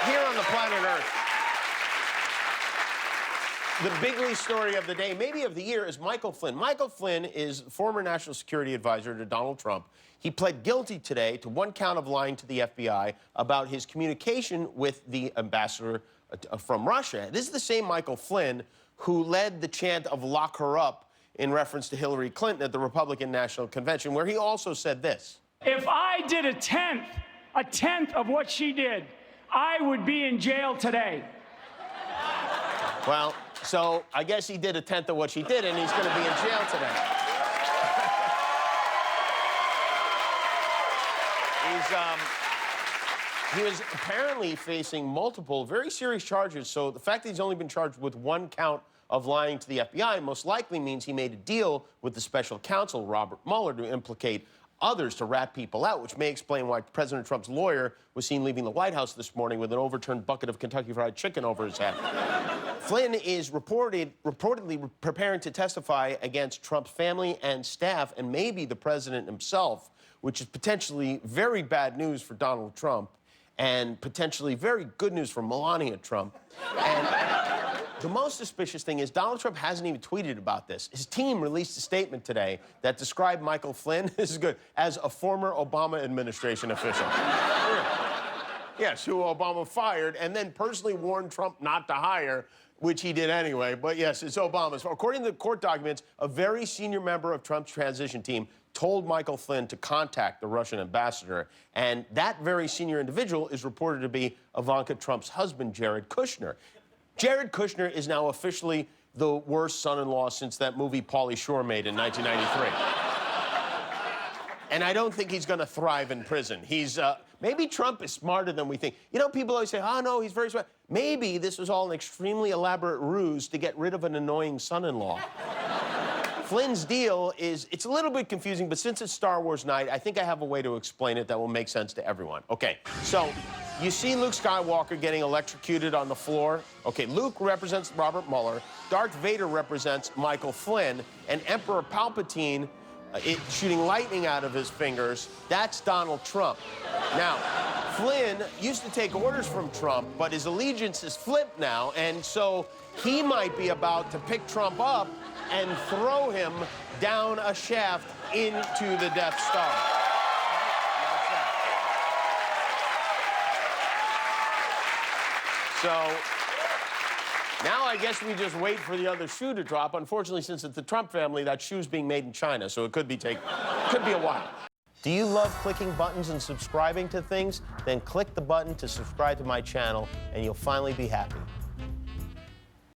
here on the planet Earth. The big story of the day, maybe of the year, is Michael Flynn. Michael Flynn is former national security advisor to Donald Trump. He pled guilty today to one count of lying to the FBI about his communication with the ambassador from Russia. This is the same Michael Flynn who led the chant of "lock her up" in reference to Hillary Clinton at the Republican National Convention, where he also said this. If I did a tenth of what she did, I would be in jail today. Well, so I guess he did a tenth of what she did, and he's going to be in jail today. He was apparently facing multiple very serious charges, so the fact that he's only been charged with one count of lying to the FBI most likely means he made a deal with the special counsel, Robert Mueller, to implicate others to rat people out, which may explain why President Trump's lawyer was seen leaving the White House this morning with an overturned bucket of Kentucky Fried Chicken over his head. Flynn is reportedly preparing to testify against Trump's family and staff, and maybe the president himself, which is potentially very bad news for Donald Trump and potentially very good news for Melania Trump. And the most suspicious thing is Donald Trump hasn't even tweeted about this. His team released a statement today that described Michael Flynn, this is good, as a former Obama administration official. Yes, who Obama fired and then personally warned Trump not to hire, which he did anyway. But yes, it's Obama's. According to the court documents, a very senior member of Trump's transition team told Michael Flynn to contact the Russian ambassador, and that very senior individual is reported to be Ivanka Trump's husband, Jared Kushner. Jared Kushner is now officially the worst son-in-law since that movie Pauly Shore made in 1993. And I don't think he's going to thrive in prison. Maybe Trump is smarter than we think. You know, people always say, oh, no, he's very smart. Maybe this was all an extremely elaborate ruse to get rid of an annoying son-in-law. Flynn's deal is, it's a little bit confusing, but since it's Star Wars night, I think I have a way to explain it that will make sense to everyone. Okay, so you see Luke Skywalker getting electrocuted on the floor. Okay, Luke represents Robert Mueller, Darth Vader represents Michael Flynn, and Emperor Palpatine shooting lightning out of his fingers, that's Donald Trump. Now, Flynn used to take orders from Trump, but his allegiance is flipped now, and so he might be about to pick Trump up and throw him down a shaft into the Death Star. So now I guess we just wait for the other shoe to drop. Unfortunately, since it's the Trump family, that shoe's being made in China, so it could be a while. Do you love clicking buttons and subscribing to things? Then click the button to subscribe to my channel, and you'll finally be happy.